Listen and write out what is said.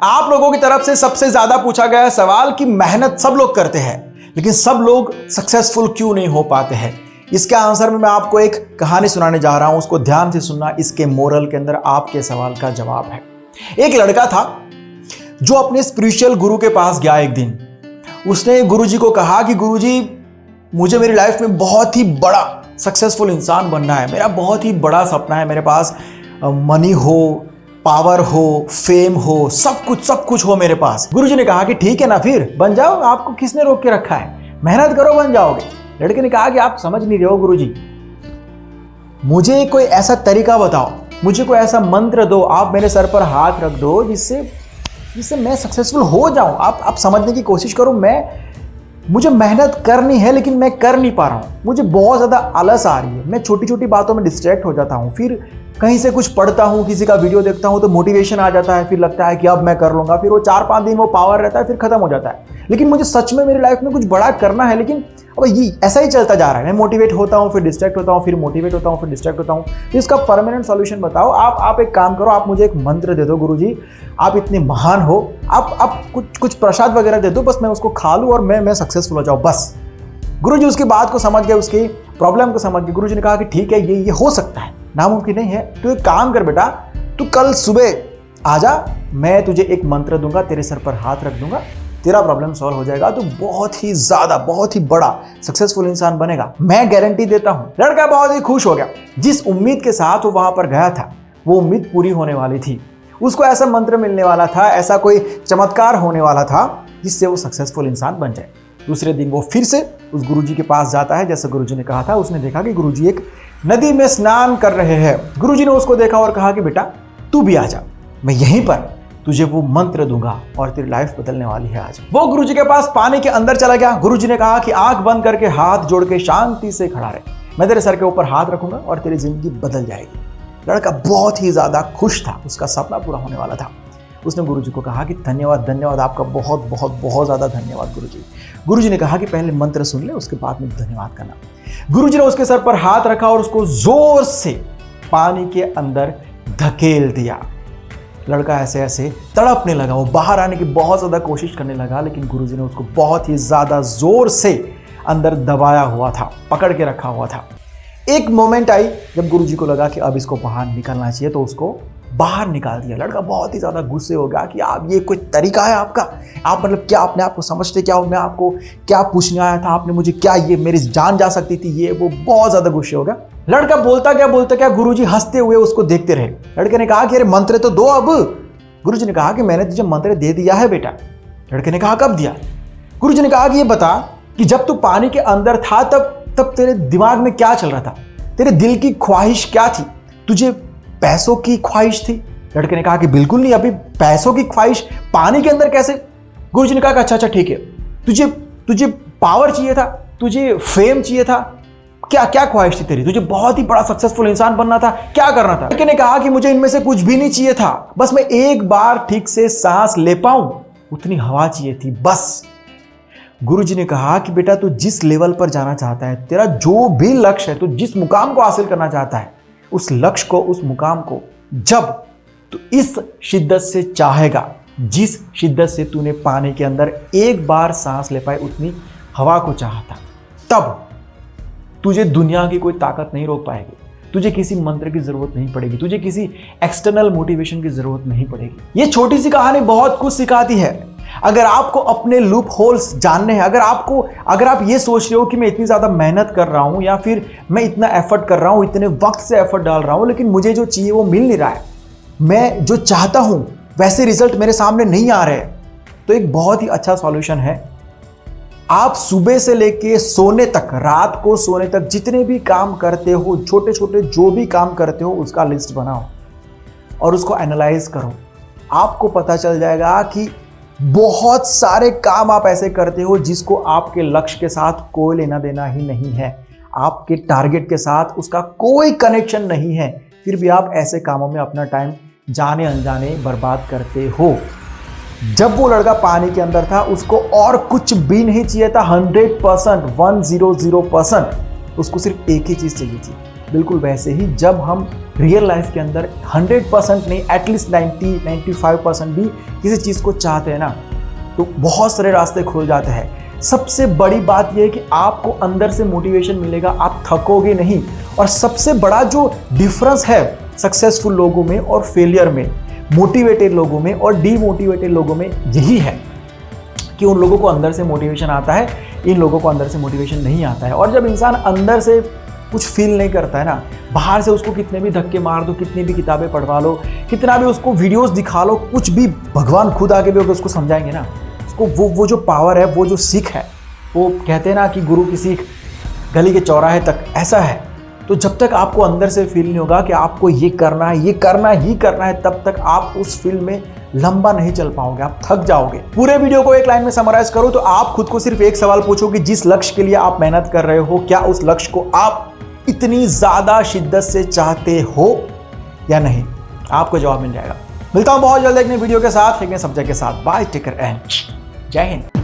आप लोगों की तरफ से सबसे ज्यादा पूछा गया सवाल कि मेहनत सब लोग करते हैं लेकिन सब लोग सक्सेसफुल क्यों नहीं हो पाते हैं। इसके आंसर में मैं आपको एक कहानी सुनाने जा रहा हूं, उसको ध्यान से सुनना। इसके मोरल के अंदर आपके सवाल का जवाब है। एक लड़का था जो अपने स्पिरिचुअल गुरु के पास गया। एक दिन उसने गुरुजी को कहा कि गुरुजी, मुझे मेरी लाइफ में बहुत ही बड़ा सक्सेसफुल इंसान बनना है। मेरा बहुत ही बड़ा सपना है, मेरे पास मनी हो, पावर हो, फेम हो, सब कुछ हो मेरे पास। गुरुजी ने कहा कि ठीक है ना, फिर बन जाओ, आपको किसने रोक के रखा है, मेहनत करो, बन जाओगे। लड़के ने कहा कि आप समझ नहीं रहे हो गुरुजी, मुझे कोई ऐसा तरीका बताओ, मुझे कोई ऐसा मंत्र दो, आप मेरे सर पर हाथ रख दो जिससे मैं सक्सेसफुल हो जाऊं। आप समझने की कोशिश करो। मुझे मेहनत करनी है लेकिन मैं कर नहीं पा रहा हूं। मुझे बहुत ज़्यादा आलस आ रही है, मैं छोटी छोटी बातों में डिस्ट्रैक्ट हो जाता हूं। फिर कहीं से कुछ पढ़ता हूं, किसी का वीडियो देखता हूं तो मोटिवेशन आ जाता है, फिर लगता है कि अब मैं कर लूंगा। फिर वो 4-5 दिन वो पावर रहता है, फिर खत्म हो जाता है। लेकिन मुझे सच में मेरी लाइफ में कुछ बड़ा करना है, लेकिन अब ये ऐसा ही चलता जा रहा है। मैं मोटिवेट होता हूँ, फिर डिस्ट्रैक्ट होता हूँ, फिर मोटिवेट होता हूँ, फिर डिस्ट्रैक्ट होता हूँ। तो इसका परमानेंट सॉल्यूशन बताओ। आप एक काम करो, आप मुझे एक मंत्र दे दो गुरुजी, आप इतने महान हो, आप कुछ प्रसाद वगैरह दे दो, बस मैं उसको खा लूँ और मैं सक्सेसफुल हो जाऊँ बस। गुरुजी उसकी बात को समझ गए, उसकी प्रॉब्लम को समझ गए। गुरुजी ने कहा कि ठीक है, ये हो सकता है, नामुमकिन नहीं है। तो एक काम कर बेटा, तू कल सुबह आजा, मैं तुझे एक मंत्र दूंगा, तेरे सर पर हाथ रख दूंगा, तेरा प्रॉब्लम सॉल्व हो जाएगा, तो बहुत ही ज्यादा, बहुत ही बड़ा सक्सेसफुल इंसान बनेगा, मैं गारंटी देता हूं। लड़का बहुत ही खुश हो गया। जिस उम्मीद के साथ वो वहां पर गया था, वो उम्मीद पूरी होने वाली थी। उसको ऐसा मंत्र मिलने वाला था, ऐसा कोई चमत्कार होने वाला था जिससे वो सक्सेसफुल इंसान बन जाए। दूसरे दिन वो फिर से उस गुरुजी के पास जाता है, जैसे गुरुजी ने कहा था। उसने देखा कि गुरुजी एक नदी में स्नान कर रहे हैं। गुरुजी ने उसको देखा और कहा कि बेटा तू भी आ जा, मैं यहीं पर तुझे वो मंत्र दूंगा और तेरी लाइफ बदलने वाली है आज। वो गुरुजी के पास पानी के अंदर चला गया। गुरुजी ने कहा कि आंख बंद करके हाथ जोड़ के शांति से खड़ा रहे, मैं तेरे सर के ऊपर हाथ रखूंगा और तेरी जिंदगी बदल जाएगी। लड़का बहुत ही ज्यादा खुश था, उसका सपना पूरा होने वाला था। उसने गुरुजी को कहा कि धन्यवाद आपका, बहुत ज्यादा धन्यवाद गुरुजी। गुरुजी ने कहा कि पहले मंत्र सुन ले, उसके बाद में धन्यवाद करना। गुरुजी ने उसके सर पर हाथ रखा और उसको जोर से पानी के अंदर धकेल दिया। लड़का ऐसे ऐसे तड़पने लगा, वो बाहर आने की बहुत ज्यादा कोशिश करने लगा, लेकिन गुरुजी ने उसको बहुत ही ज्यादा जोर से अंदर दबाया हुआ था, पकड़ के रखा हुआ था। एक मोमेंट आई जब गुरुजी को लगा कि अब इसको बाहर निकलना चाहिए, तो उसको बाहर निकाल दिया। लड़का बहुत ही ज्यादा गुस्से हो गया कि आप, ये कोई तरीका है आपका? आप मतलब क्या अपने आप को समझते क्या हो? मैं आपको क्या पूछने आया था? आपने मुझे क्या, ये मेरी जान जा सकती थी, ये वो। बहुत ज्यादा गुस्से हो गया। लड़का बोलता क्या गुरुजी हंसते हुए उसको देखते रहे। लड़के ने कहा कि अरे मंत्र तो दो अब। गुरुजी ने कहा कि मैंने तुझे मंत्र दे दिया है बेटा। लड़के ने कहा कब दिया? गुरुजी ने कहा कि ये बता कि जब तू पानी के अंदर था तब तेरे दिमाग में क्या चल रहा था? तेरे दिल की ख्वाहिश क्या थी? तुझे पैसों की ख्वाहिश थी? लड़के ने कहा कि बिल्कुल नहीं, अभी पैसों की ख्वाहिश पानी के अंदर कैसे? गुरुजी ने कहा कि अच्छा ठीक है, तुझे पावर चाहिए था, तुझे फेम चाहिए था, क्या ख्वाहिश थी तेरी? तुझे बहुत ही बड़ा सक्सेसफुल इंसान बनना था, क्या करना था? लड़के ने कहा कि मुझे इनमें से कुछ भी नहीं चाहिए था, बस मैं एक बार ठीक से सांस ले पाऊं उतनी हवा चाहिए थी बस। गुरुजी ने कहा कि बेटा तू जिस लेवल पर जाना चाहता है, तेरा जो भी लक्ष्य है, तू जिस मुकाम को हासिल करना चाहता है, उस लक्ष्य को, उस मुकाम को जब तू इस शिद्दत से चाहेगा, जिस शिद्दत से तूने पानी के अंदर एक बार सांस ले पाए उतनी हवा को चाहता, तब तुझे दुनिया की कोई ताकत नहीं रोक पाएगी। तुझे किसी मंत्र की जरूरत नहीं पड़ेगी, तुझे किसी एक्सटर्नल मोटिवेशन की जरूरत नहीं पड़ेगी। ये छोटी सी कहानी बहुत कुछ सिखाती है। अगर आपको अपने लूप होल्स जानने हैं, अगर आप ये सोच रहे हो कि मैं इतनी ज्यादा मेहनत कर रहा हूं, या फिर मैं इतना एफर्ट कर रहा हूं, इतने वक्त से एफर्ट डाल रहा हूं, लेकिन मुझे जो चाहिए वो मिल नहीं रहा है, मैं जो चाहता हूं वैसे रिजल्ट मेरे सामने नहीं आ रहे हैं, तो एक बहुत ही अच्छा सॉल्यूशन है। आप सुबह से लेके सोने तक, रात को सोने तक जितने भी काम करते हो, छोटे छोटे जो भी काम करते हो, उसका लिस्ट बनाओ और उसको एनालाइज करो। आपको पता चल जाएगा कि बहुत सारे काम आप ऐसे करते हो जिसको आपके लक्ष्य के साथ कोई लेना देना ही नहीं है, आपके टारगेट के साथ उसका कोई कनेक्शन नहीं है, फिर भी आप ऐसे कामों में अपना टाइम जाने अनजाने बर्बाद करते हो। जब वो लड़का पानी के अंदर था, उसको और कुछ भी नहीं चाहिए था, 100%, 100%। उसको सिर्फ एक ही चीज चाहिए थी, बिल्कुल वैसे ही जब हम रियल लाइफ के अंदर 100% नहीं, एटलीस्ट 90-95% भी किसी चीज़ को चाहते हैं ना, तो बहुत सारे रास्ते खुल जाते हैं। सबसे बड़ी बात यह है कि आपको अंदर से मोटिवेशन मिलेगा, आप थकोगे नहीं। और सबसे बड़ा जो डिफरेंस है सक्सेसफुल लोगों में और फेलियर में, मोटिवेटेड लोगों में और डीमोटिवेटेड लोगों में, यही है कि उन लोगों को अंदर से मोटिवेशन आता है, इन लोगों को अंदर से मोटिवेशन नहीं आता है। और जब इंसान अंदर से कुछ फील नहीं करता है ना, बाहर से उसको कितने भी धक्के मार दो, कितनी भी किताबें पढ़वा लो, कितना भी उसको वीडियोस दिखा लो, कुछ भी, भगवान खुद आके भी उसको समझाएंगे ना, उसको वो जो पावर है, वो जो सीख है, वो कहते हैं ना कि गुरु की सीख गली के चौराहे तक, ऐसा है। तो जब तक आपको अंदर से फील नहीं होगा कि आपको ये करना है, ये करना ही करना है, तब तक आप उस फील्ड में लंबा नहीं चल पाओगे, आप थक जाओगे। पूरे वीडियो को एक लाइन में समराइज करो तो आप खुद को सिर्फ एक सवाल पूछो कि जिस लक्ष्य के लिए आप मेहनत कर रहे हो, क्या उस लक्ष्य को आप इतनी ज्यादा शिद्दत से चाहते हो या नहीं? आपको जवाब मिल जाएगा। मिलता हूं बहुत जल्द एक नई वीडियो के साथ, एक नए सब्जेक्ट के साथ। बाय, टेक केयर एंड जय हिंद।